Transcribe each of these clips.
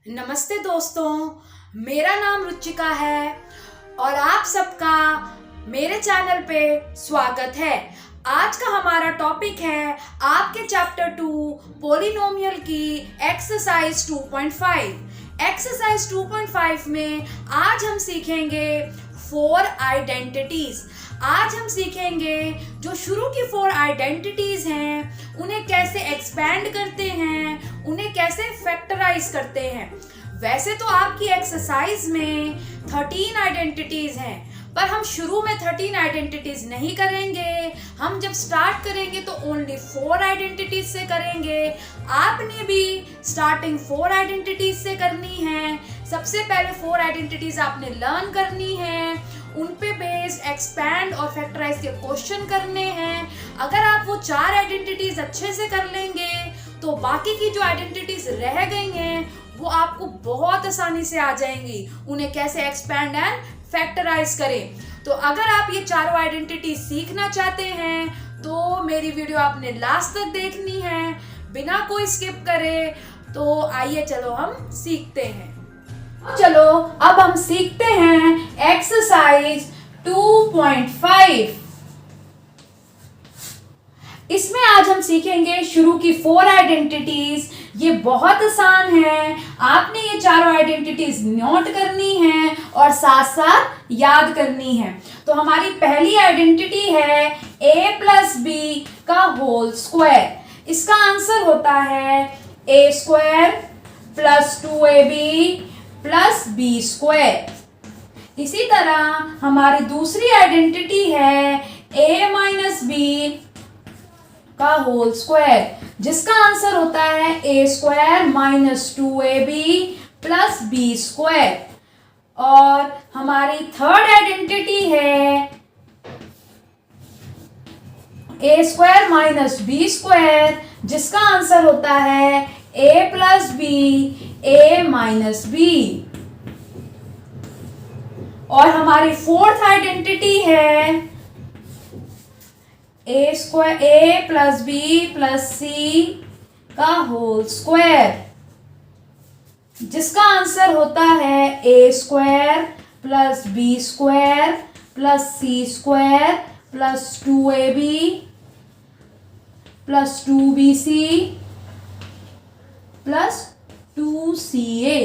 नमस्ते दोस्तों, मेरा नाम रुचिका है और आप सबका मेरे चैनल पे स्वागत है। आज का हमारा टॉपिक है आपके चैप्टर 2 पॉलिनोमियल की एक्सरसाइज 2.5। एक्सरसाइज 2.5 में आज हम सीखेंगे 4 आइडेंटिटीज। आज हम सीखेंगे जो शुरू की 4 आइडेंटिटीज हैं उन्हें कैसे एक्सपैंड करते हैं, उन्हें कैसे फैक्टराइज करते हैं। वैसे तो आपकी एक्सरसाइज में 13 आइडेंटिटीज हैं, पर हम शुरू में 13 आइडेंटिटीज नहीं करेंगे। हम जब स्टार्ट करेंगे तो ओनली 4 आइडेंटिटीज से करेंगे। आपने भी स्टार्टिंग 4 आइडेंटिटीज से करनी है। सबसे पहले 4 आइडेंटिटीज आपने लर्न करनी है, उन पे बेस्ड एक्सपैंड और फैक्टराइज के क्वेश्चन करने हैं। अगर आप वो 4 आइडेंटिटीज अच्छे से कर लेंगे तो बाकी की जो आइडेंटिटीज रह गई हैं वो आपको बहुत आसानी से आ जाएंगी, उन्हें कैसे एक्सपैंड एंड फैक्टराइज करें। तो अगर आप ये चारों आइडेंटिटी सीखना चाहते हैं तो मेरी वीडियो आपने लास्ट तक देखनी है बिना कोई स्किप करे। तो आइए चलो हम सीखते हैं। चलो अब हम सीखते हैं एक्सरसाइज 2.5। इसमें आज हम सीखेंगे शुरू की 4 आइडेंटिटीज। ये बहुत आसान है, आपने ये चारों आइडेंटिटीज नोट करनी है और साथ साथ याद करनी है। तो हमारी पहली आइडेंटिटी है a प्लस बी का होल स्क्वायर। इसका आंसर होता है a square plus 2ab plus B square. इसी तरह हमारी दूसरी आइडेंटिटी है a माइनस बी का होल स्क्वायर, जिसका आंसर होता है a square minus 2ab plus B square. और हमारी थर्ड आइडेंटिटी है a square minus B square, जिसका आंसर होता है a plus B a minus B. और हमारी फोर्थ आइडेंटिटी है a square a plus B plus C का होल स्क्वायर, जिसका आंसर होता है a square plus B square plus C square plus 2ab plus 2bc plus 2ca।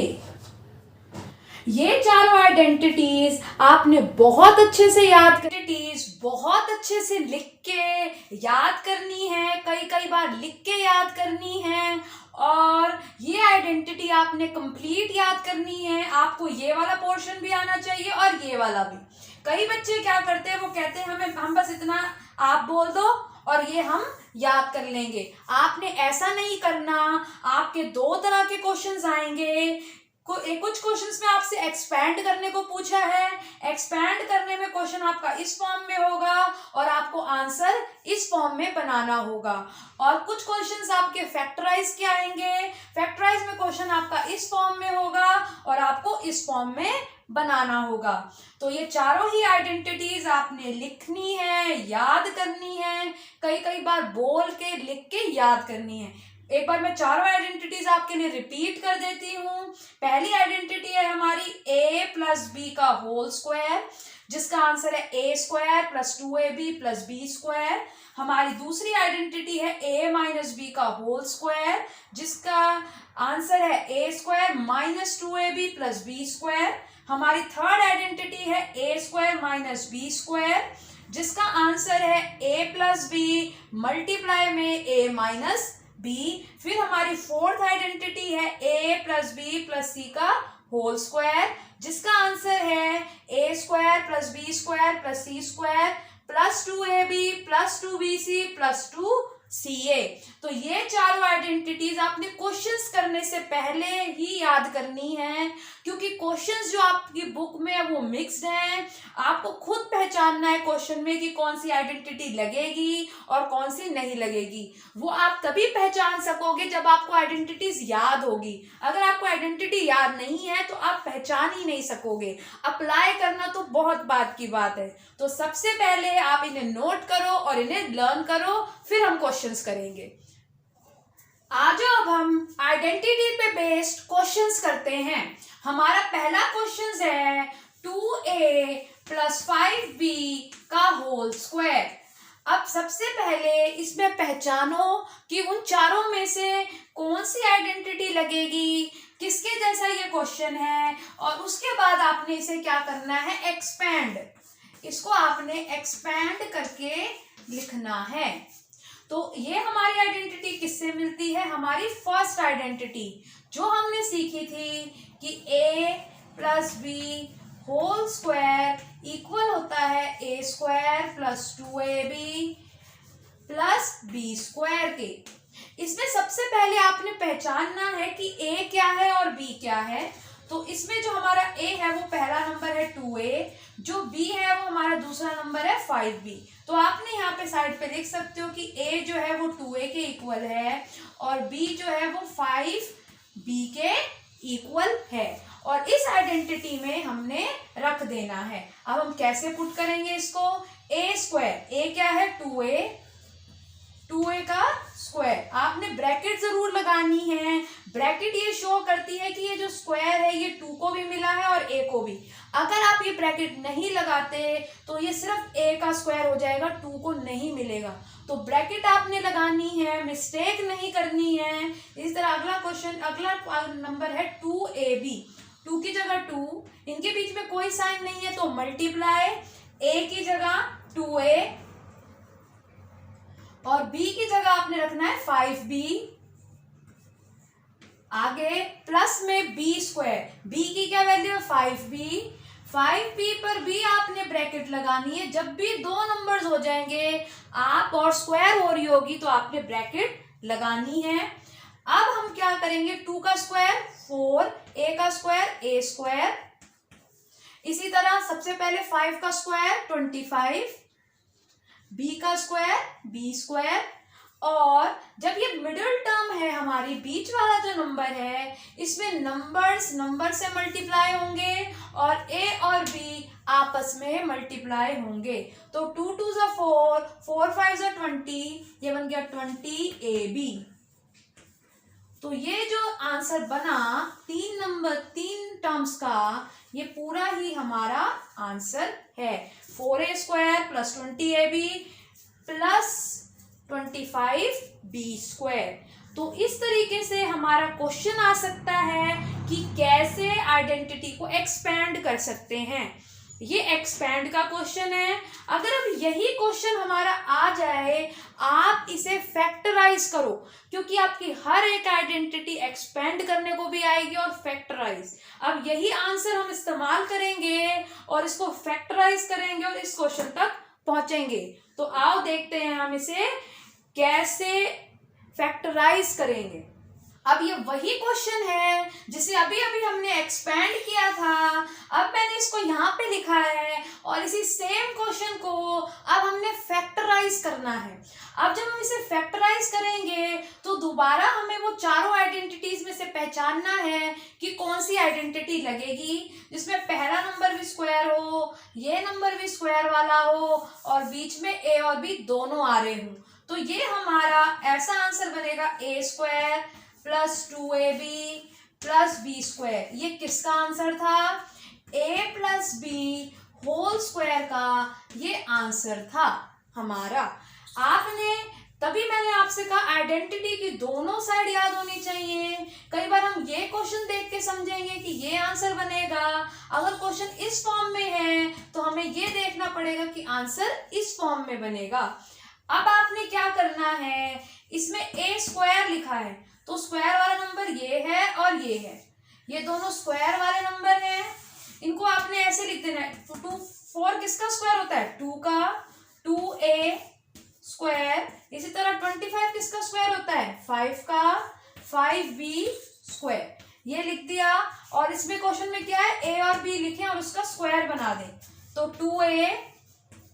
ये चारों identities आपने बहुत अच्छे से बहुत अच्छे से लिख के याद करनी है, कई बार लिख के याद करनी है। और ये आइडेंटिटी आपने कंप्लीट याद करनी है। आपको ये वाला पोर्शन भी आना चाहिए और ये वाला भी। कई बच्चे क्या करते हैं, वो कहते हैं हम बस इतना आप बोल दो और ये हम याद कर लेंगे। आपने ऐसा नहीं करना। आपके 2 तरह के क्वेश्चंस आएंगे। कुछ क्वेश्चंस में आपसे एक्सपैंड करने को पूछा है। एक्सपैंड करने में क्वेश्चन आपका इस फॉर्म में होगा और आपको आंसर इस फॉर्म में बनाना होगा। और कुछ क्वेश्चंस आपके फैक्टराइज के आएंगे। फैक्टराइज में क्वेश्चन आपका इस फॉर्म में होगा और आपको इस फॉर्म में बनाना होगा। तो ये चारों ही आइडेंटिटीज आपने लिखनी है, याद करनी है, कई बार बोल के लिख के याद करनी है। एक बार मैं चारों आइडेंटिटीज आपके लिए रिपीट कर देती हूँ। पहली आइडेंटिटी है हमारी a प्लस बी का होल स्क्वायर, जिसका आंसर है a square plus 2ab plus B square. हमारी दूसरी आइडेंटिटी है a माइनस बी का होल स्क्वायर, जिसका आंसर है a square minus 2ab plus B square. हमारी थर्ड आइडेंटिटी है a square minus B square, जिसका आंसर है a प्लस बी मल्टीप्लाई में a माइनस बी। फिर हमारी फोर्थ आइडेंटिटी है a plus B plus C का होल स्क्वायर, जिसका आंसर है a square plus B square plus C square plus 2ab plus 2bc plus 2ca। तो ये चारों आइडेंटिटीज आपने क्वेश्चंस करने से पहले ही याद करनी है, क्योंकि क्वेश्चंस जो आपकी बुक में है वो मिक्स्ड हैं। आपको खुद पहचानना है क्वेश्चन में कि कौन सी आइडेंटिटी लगेगी और कौन सी नहीं लगेगी। वो आप तभी पहचान सकोगे जब आपको आइडेंटिटीज याद होगी। अगर आपको आइडेंटिटी याद नहीं है तो आप पहचान ही नहीं सकोगे। अप्लाई करना तो बहुत बात की बात है। तो सबसे पहले आप इन्हें नोट करो और इन्हें लर्न करो, फिर हम क्वेश्चंस करेंगे। आ जाओ अब हम आइडेंटिटी पे बेस्ड क्वेश्चंस करते हैं। हमारा पहला क्वेश्चन है 2a प्लस 5b का होल स्क्वायर। अब सबसे पहले इसमें पहचानो कि उन चारों में से कौन सी आइडेंटिटी लगेगी, किसके जैसा ये क्वेश्चन है, और उसके बाद आपने इसे क्या करना है, एक्सपैंड। इसको आपने एक्सपैंड करके लिखना है। तो ये हमारी आइडेंटिटी किससे मिलती है, हमारी फर्स्ट आइडेंटिटी जो हमने सीखी थी कि a plus B whole square equal होता है a square plus 2ab plus b square के। इसमें सबसे पहले आपने पहचानना है कि a क्या है और b क्या है। तो इसमें जो हमारा a है वो पहला नंबर है 2a, जो b है वो हमारा दूसरा नंबर है 5b। तो आपने यहाँ पे साइड पे लिख सकते हो कि a जो है वो 2a के इक्वल है और b जो है वो 5b के इक्वल है, और इस आइडेंटिटी में हमने रख देना है। अब हम कैसे पुट करेंगे इसको, a स्क्वायर, a क्या है 2a का स्क्वायर। आपने ब्रैकेट जरूर लगानी है। ब्रैकेट ये शो करती है कि ये जो स्क्वायर है ये 2 को भी मिला है और a को भी। अगर आप ये ब्रैकेट नहीं लगाते तो ये सिर्फ a का स्क्वायर हो जाएगा, 2 को नहीं मिलेगा। तो ब्रैकेट आपने लगानी है, मिस्टेक नहीं करनी है। इस तरह अगला क्वेश्चन, अगला नंबर है 2ab, 2 की जगह 2, इनके बीच में कोई साइन नहीं है तो मल्टीप्लाई, a की जगह 2a और b की जगह आपने रखना है 5b। आगे प्लस में b स्क्वायर, b की क्या वैल्यू है 5b, 5b पर भी आपने ब्रैकेट लगानी है। जब भी दो नंबर्स हो जाएंगे आप और स्क्वायर हो रही होगी तो आपने ब्रैकेट लगानी है। अब हम क्या करेंगे, 2 का स्क्वायर 4, a का स्क्वायर a स्क्वायर, इसी तरह सबसे पहले 5 का स्क्वायर 25, b का स्क्वायर b स्क्वायर, और जब ये मिडिल टर्म है हमारी, बीच वाला जो नंबर है, इसमें नंबर से मल्टीप्लाई होंगे और a और b आपस में मल्टीप्लाई होंगे। तो 2 2 ज़ा 4, 4 5 ज़ा 20, ये बन गया 20ab। तो ये जो आंसर बना 3 टर्म्स का, ये पूरा ही हमारा आंसर है। 4a square plus 20ab plus 25b square. तो इस तरीके से हमारा क्वेश्चन आ सकता है कि कैसे आइडेंटिटी को एक्सपैंड कर सकते हैं। ये एक्सपैंड का क्वेश्चन है। अगर अब यही क्वेश्चन हमारा आ जाए, आप इसे फैक्टराइज करो, क्योंकि आपकी हर एक आइडेंटिटी एक्सपैंड करने को भी आएगी और फैक्टराइज। अब यही आंसर हम इस्तेमाल करेंगे और इसको फैक्टराइज करेंगे और इस क्वेश्चन तक पहुंचेंगे। तो आओ देखते हैं हम इसे कैसे फैक्टराइज करेंगे। अब ये वही क्वेश्चन है जिसे अभी अभी हमने एक्सपैंड किया था। अब मैंने इसको यहाँ पे लिखा है और इसी सेम क्वेश्चन को अब हमने फैक्टराइज करना है। अब जब हम इसे फैक्टराइज करेंगे तो दोबारा हमें वो चारों आइडेंटिटीज में से पहचानना है कि कौन सी आइडेंटिटी लगेगी जिसमें पहला नंबर भी स्क्वायर हो, ये नंबर भी स्क्वायर वाला हो और बीच में a और b दोनों आ रहे हों। तो ये हमारा ऐसा आंसर बनेगा a square plus 2ab plus b square. ये किसका आंसर था, a plus b whole square का ये आंसर था हमारा। आपने तभी मैंने आपसे कहा आइडेंटिटी की दोनों साइड याद होनी चाहिए। कई बार हम ये क्वेश्चन देख के समझेंगे कि ये आंसर बनेगा, अगर क्वेश्चन इस फॉर्म में है तो हमें ये देखना पड़ेगा कि आंसर इस फॉर्म में बनेगा। अब आपने क्या करना है, इसमें a स्क्वायर लिखा है तो स्क्वायर वाला नंबर ये है और ये है, ये दोनों स्क्वायर वाले नंबर हैं। इनको आपने ऐसे लिख देना है। 4 किसका स्क्वायर होता है, 2 का, 2a स्क्वायर। इसी तरह 25 किसका स्क्वायर होता है, 5 का, 5b स्क्वायर। ये लिख दिया और इसमें क्वेश्चन में क्या है, a और b लिखें और उसका स्क्वायर बना दें। तो 2a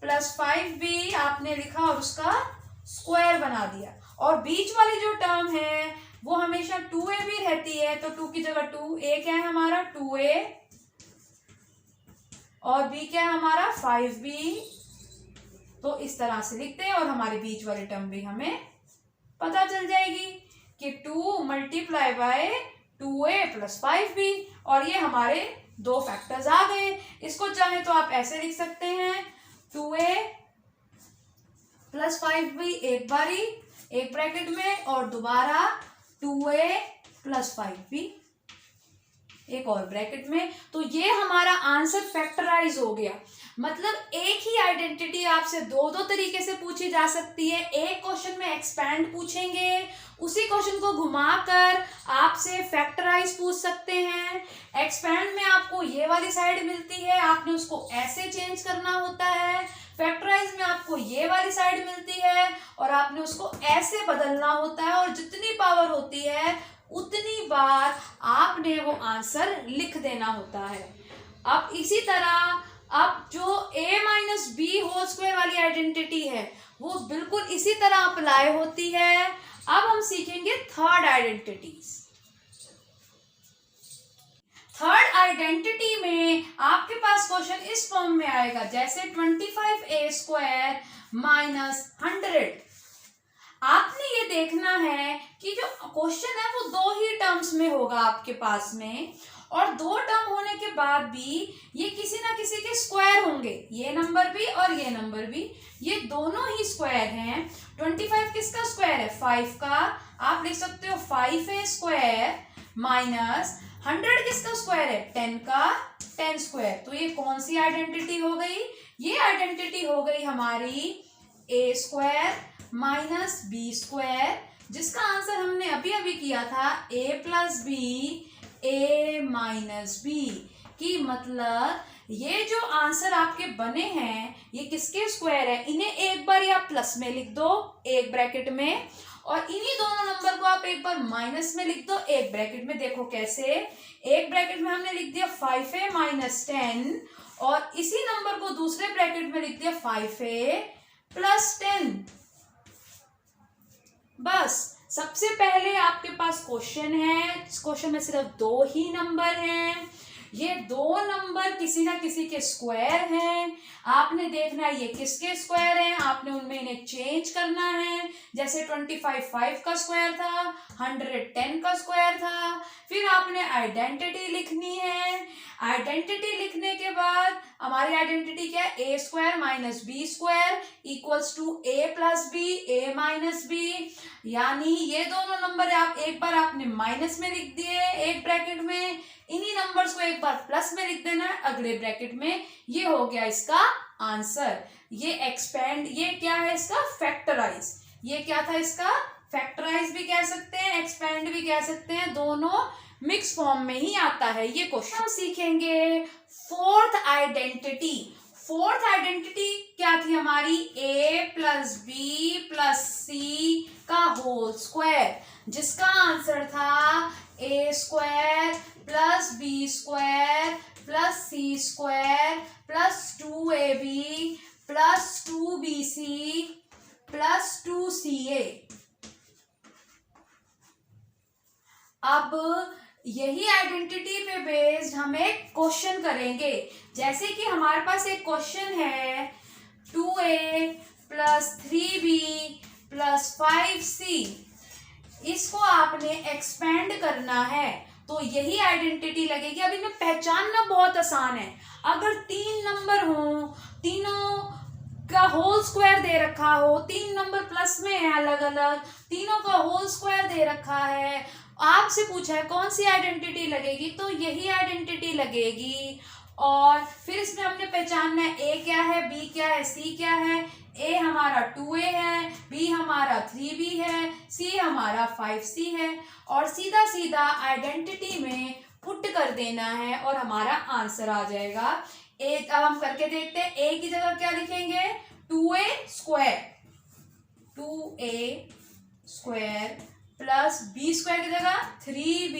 प्लस 5b आपने लिखा और उसका स्क्वायर बना दिया। और बीच वाली जो टर्म है वो हमेशा 2ab रहती है, तो 2 की जगह 2, a क्या है हमारा 2a और b क्या है हमारा 5b। तो इस तरह से लिखते हैं और हमारे बीच वाली टर्म भी हमें पता चल जाएगी। कि 2 multiply by 2a plus 5b, और ये हमारे दो फैक्टर्स आ गए। इसको चाहे तो आप ऐसे लिख सकते हैं 2a प्लस 5b एक बारी एक ब्रैकेट में, और दोबारा 2a प्लस 5b एक और ब्रैकेट में। तो ये हमारा आंसर फैक्टराइज हो गया। मतलब एक ही आइडेंटिटी आपसे दो दो तरीके से पूछी जा सकती है। एक क्वेश्चन में एक्सपैंड पूछेंगे, उसी क्वेश्चन को घुमाकर आपसे फैक्टराइज पूछ सकते हैं। एक्सपैंड में आपको ये वाली साइड मिलती है, आपने उसको ऐसे चेंज करना होता है। फैक्टराइज में आपको ये वाली साइड मिलती है और आपने उसको ऐसे बदलना होता है, और जितनी पावर होती है उतनी बार आपने वो आंसर लिख देना होता है। अब इसी तरह अब जो a minus B whole square वाली आइडेंटिटी है वो बिल्कुल इसी तरह अप्लाई होती है। अब हम सीखेंगे थर्ड आइडेंटिटीज। थर्ड आइडेंटिटी में आपके पास क्वेश्चन इस फॉर्म में आएगा, जैसे 25a स्क्वायर माइनस 100। आपने ये देखना है कि जो क्वेश्चन है वो दो ही टर्म्स में होगा आपके पास में, और दो टर्म होने के बाद भी ये किसी ना किसी के स्क्वायर होंगे। ये नंबर भी और ये नंबर भी, ये दोनों ही स्क्वायर हैं। 25 किसका स्क्वायर है? 5 का। आप लिख सकते हो 5a स्क्वायर माइनस 100 किसका स्क्वायर है? 10 का। 10 स्क्वायर। तो ये कौन सी आइडेंटिटी हो गई? ये आइडेंटिटी हो गई हमारी a square minus B square, जिसका आंसर हमने अभी अभी किया था a plus B a minus B. की मतलब ये जो आंसर आपके बने हैं ये किसके स्क्वायर है? इन्हें एक बार आप प्लस में लिख दो एक ब्रैकेट में, और इन्हीं दोनों नंबर को आप एक बार माइनस में लिख दो एक ब्रैकेट में। देखो कैसे, एक ब्रैकेट में हमने लिख दिया 5a माइनस 10, और इसी नंबर को दूसरे ब्रैकेट में लिख दिया 5a प्लस 10। बस सबसे पहले आपके पास क्वेश्चन है, इस क्वेश्चन में सिर्फ दो ही नंबर हैं। ये दो नंबर किसी ना किसी के स्क्वायर हैं। आपने देखना है ये किसके स्क्वायर हैं, आपने उनमें इन्हें चेंज करना है। जैसे 25 5 का स्क्वायर था, 100 10 का स्क्वायर था। फिर आपने आइडेंटिटी लिखनी है। आइडेंटिटी लिखने के बाद हमारी आइडेंटिटी क्या है? a square minus B square equals to a plus B a minus B. यानी ये दोनों नंबर आप एक बार आपने माइनस में लिख दिए एक ब्रैकेट में, इन्हीं नंबर्स को एक बार प्लस में लिख देना है अगले ब्रैकेट में। ये हो गया इसका आंसर। ये एक्सपेंड, ये क्या है इसका? फैक्टराइज। ये क्या था इसका? फैक्टराइज भी कह सकते हैं, एक्सपेंड भी कह सकते हैं, दोनों मिक्स फॉर्म में ही आता है। ये क्वेश्चन हम सीखेंगे फोर्थ आइडेंटिटी। फोर्थ आइडेंटिटी क्या थी हमारी? a plus B plus C का होल स्क्वायर, जिसका आंसर था a square plus B square plus C square plus 2ab plus 2bc plus 2ca। अब यही आइडेंटिटी पे बेस्ड हम एक क्वेश्चन करेंगे। जैसे कि हमारे पास एक क्वेश्चन है 2a plus 3b plus 5c, इसको आपने एक्सपेंड करना है तो यही आइडेंटिटी लगेगी। अब इन्हें पहचानना बहुत आसान है। अगर तीन नंबर हो, तीनों का होल स्क्वायर दे रखा हो, तीन नंबर प्लस में है अलग अलग, तीनों का होल स्क्वायर दे रखा है, आपसे पूछा है कौन सी आइडेंटिटी लगेगी, तो यही आइडेंटिटी लगेगी। और फिर इसमें हमने पहचानना है a क्या है, b क्या है, c क्या है। a हमारा 2a है, b हमारा 3b है, c हमारा 5c है, और सीधा सीधा आइडेंटिटी में पुट कर देना है और हमारा आंसर आ जाएगा। अब हम करके देखते हैं। a की जगह क्या लिखेंगे? 2a square, 2a square plus b square की जगह 3b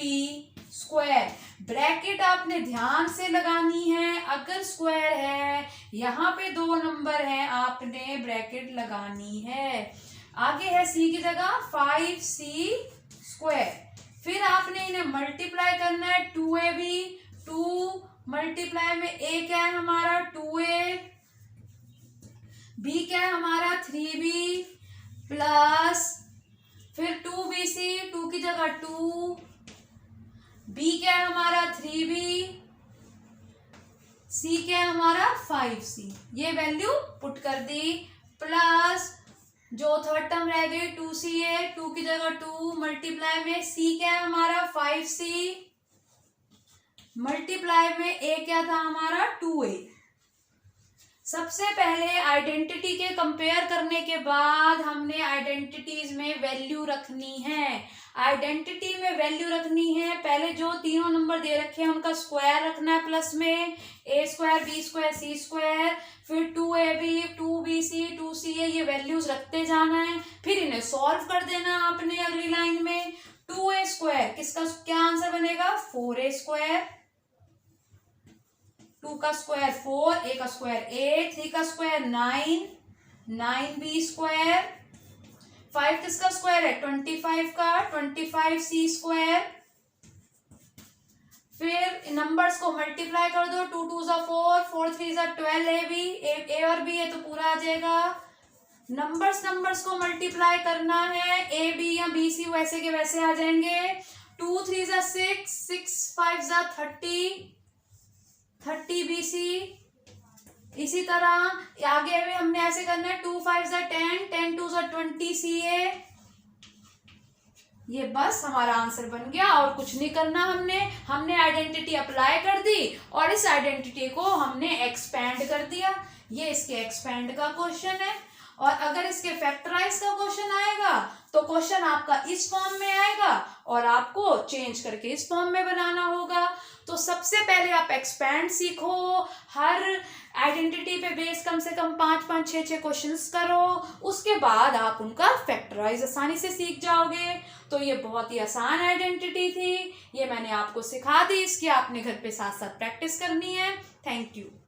स्क्वायर। ब्रैकेट आपने ध्यान से लगानी है, अगर स्क्वायर है यहाँ पे दो नंबर है आपने ब्रैकेट लगानी है। आगे है c की जगह 5c स्क्वायर। फिर आपने इन्हें मल्टीप्लाई करना है 2ab, 2 मल्टीप्लाई में a क्या है हमारा 2a, b क्या है हमारा 3b प्लस फिर 2BC, 2 की जगह 2, B क्या है हमारा 3B, C क्या है हमारा 5C। ये वैल्यू पुट कर दी, प्लस जो थर्ड टर्म रह गई 2CA, 2 की जगह 2 मल्टीप्लाई में C क्या है हमारा 5C, मल्टीप्लाई में A क्या था हमारा 2A। सबसे पहले आइडेंटिटी के कंपेयर करने के बाद हमने आइडेंटिटीज में वैल्यू रखनी है। आइडेंटिटी में वैल्यू रखनी है, पहले जो तीनों नंबर दे रखे हैं उनका स्क्वायर रखना है प्लस में, A square B square C square, फिर 2AB 2BC 2CA, ये वैल्यूज रखते जाना है। फिर इन्हें सॉल्व कर देना आपने अगली लाइन में। 2A स्क्वायर किसका क्या आंसर बनेगा 4A स्क्वायर, 2 का स्क्वायर 4, A का स्क्वायर 8, 3 का स्क्वायर 9, 9B स्क्वायर, 5 किसका स्क्वायर है 25 का 25C स्क्वायर। फिर नंबर्स को मल्टीप्लाई कर दो, 2 2 जा 4, 4 3 जा 12, A और B है तो पूरा आ जाएगा। नंबर्स को मल्टीप्लाई करना है, A B या B C वैसे के वैसे आ जाएंगे। 2 3 जा 6, 6 5 जा 30 BC। इसी तरह आगे में हमने ऐसे करना है, 2 5 जा 10, 10 2 जा 20 CA। ये बस हमारा आंसर बन गया और कुछ नहीं करना। हमने आइडेंटिटी अप्लाई कर दी और इस आइडेंटिटी को हमने एक्सपैंड कर दिया। ये इसके एक्सपैंड का क्वेश्चन है। और अगर इसके फैक्टराइज का क्वेश्चन आएगा तो क्वेश्चन आपका इस फॉर्म में आएगा और आपको चेंज करके इस फॉर्म में बनाना होगा। तो सबसे पहले आप एक्सपैंड सीखो, हर आइडेंटिटी पे बेस कम से कम 5 6 क्वेश्चंस करो, उसके बाद आप उनका फैक्टराइज आसानी से सीख जाओगे। तो ये बहुत ही आसान आइडेंटिटी थी, ये मैंने आपको सिखा दी। इसकी आपने घर पे साथ साथ प्रैक्टिस करनी है। Thank you.